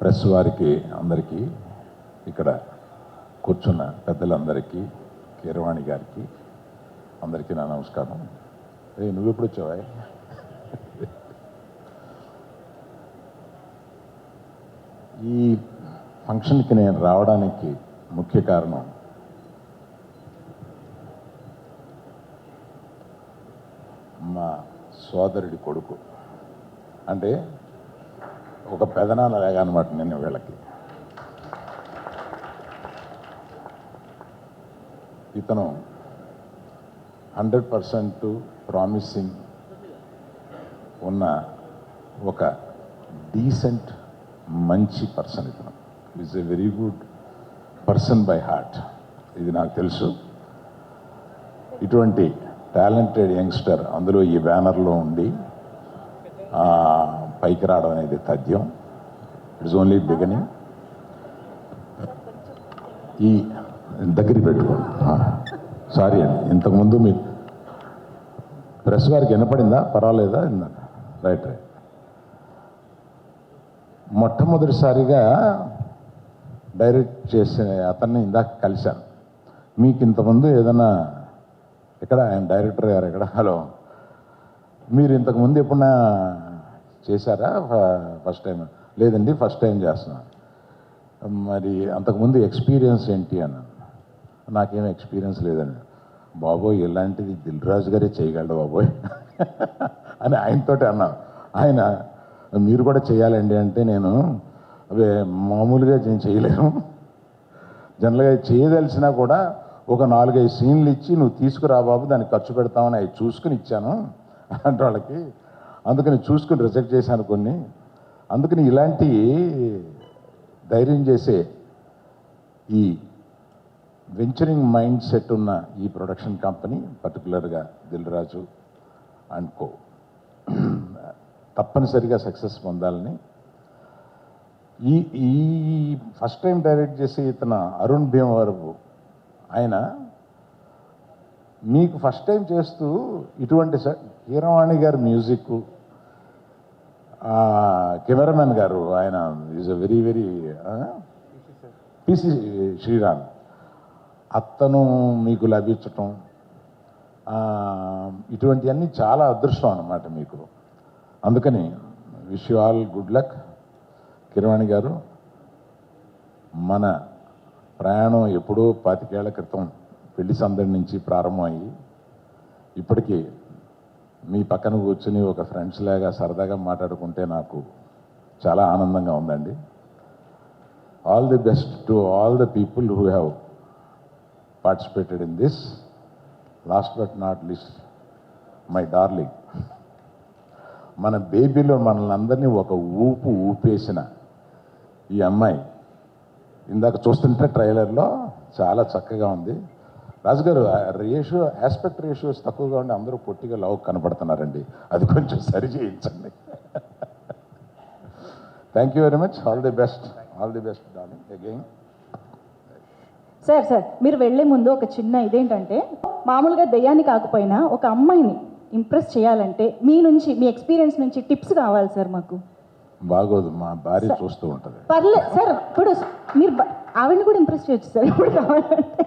Press వారికి అందరికీ, ఇక్కడ కూర్చున్న పెద్దలందరికీ, కీరవాణి గారికి అందరికీ నా నమస్కారం. నువ్వు ఎప్పుడు వచ్చావా? ఈ ఫంక్షన్కి నేను రావడానికి ముఖ్య కారణం మా సోదరుడి కొడుకు, అంటే ఒక పెదనాన్న లాగా అనమాట. నేను వీళ్ళకి ఇతను 100% ప్రామిసింగ్ ఉన్న ఒక డీసెంట్ మంచి పర్సన్. ఇతను is a very good person by heart, ఇది నాకు తెలుసు. ఇటువంటి టాలెంటెడ్ యంగ్స్టర్ అందులో ఈ బ్యానర్లో ఉండి పైకి రావడం అనేది తథ్యం. It's only beginning. ఈ దగ్గరికి పెట్టుకోండి. సారీ అండి, ఇంతకుముందు మీకు ప్రెస్ వారికి వినపడిందా? పర్వాలేదా? రైట్. మొట్టమొదటిసారిగా డైరెక్ట్ చేసిన అతన్ని ఇందాక కలిశాను. మీకు ఇంతకుముందు ఏదైనా ఎక్కడ ఆయన డైరెక్టర్ గారు ఎక్కడ? హలో, మీరు ఇంతకుముందు ఎప్పుడన్నా చేశారా? First time? లేదండి, ఫస్ట్ టైం చేస్తున్నాను. మరి అంతకుముందు ఎక్స్పీరియన్స్ ఏంటి అన్నాను. నాకేం ఎక్స్పీరియన్స్ లేదండి. బాబోయ్, ఇలాంటిది దిల్ రాజు గారే చేయగలడు బాబోయ్ అని ఆయనతోటి అన్నాను. ఆయన మీరు కూడా చేయాలండి అంటే, నేను అవే మామూలుగా నేను చేయలేను, జనరల్గా చేయదలిసినా కూడా ఒక 4-5 సీన్లు ఇచ్చి నువ్వు తీసుకురా బాబు, దానికి ఖర్చు పెడతామని అవి చూసుకుని ఇచ్చాను అంటే వాళ్ళకి. అందుకని చూసుకుని రిజెక్ట్ చేశాను కొన్ని. అందుకని ఇలాంటి ధైర్యం చేసే ఈ వెంచరింగ్ మైండ్ సెట్ ఉన్న ఈ ప్రొడక్షన్ కంపెనీ, పర్టికులర్గా దిల్ రాజు అండ్ కో, తప్పనిసరిగా సక్సెస్ పొందాలని. ఈ ఈ ఫస్ట్ టైం డైరెక్ట్ చేసే ఇతను అరుణ్ భీమవరపు, ఆయన మీకు ఫస్ట్ టైం చేస్తూ ఇటువంటి కీరవాణి గారి మ్యూజిక్, కెమెరామెన్ గారు ఆయన is a very very PC Sreeram, అతను మీకు లభించటం, ఇటువంటివన్నీ చాలా అదృష్టం అన్నమాట మీకు. అందుకని wish you all good luck. Keeravani గారు, మన ప్రయాణం ఎప్పుడో 25 ఏళ్ల క్రితం పెళ్లి సందడి నుంచి ప్రారంభమయ్యి ఇప్పటికీ మీ పక్కన కూర్చుని ఒక ఫ్రెండ్స్ లాగా సరదాగా మాట్లాడుకుంటే నాకు చాలా ఆనందంగా ఉందండి. All the best to all the people who have participated in this. Last but not least my darling, మన బేబీలో మనల్ని అందరినీ ఒక ఊపేసిన ఈ అమ్మాయి, ఇందాక చూస్తుంటే ట్రైలర్లో చాలా చక్కగా ఉంది. రాజుగారు, ఆస్పెక్ట్ రేషియోస్ తక్కువగా ఉండి అందరూ పొట్టిగా లవ్ కనపడుతున్నారండి, అది కొంచెం సరి చేయించండి. Thank you very much. All the best darling again. Sir మీరు వెళ్ళే ముందు ఒక చిన్న ఇదేంటంటే, మామూలుగా దెయ్యాన్ని కాకపోయినా ఒక అమ్మాయిని ఇంప్రెస్ చేయాలంటే మీ నుంచి, మీ ఎక్స్పీరియన్స్ నుంచి టిప్స్ కావాలి సార్ మాకు. బాగోదు, మా భార్య చూస్తూ ఉంటుంది. పర్లేదు సార్, ఇప్పుడు మీరు ఆవిడని కూడా ఇంప్రెస్ చేయొచ్చు సార్ ఇప్పుడు కావాలంటే.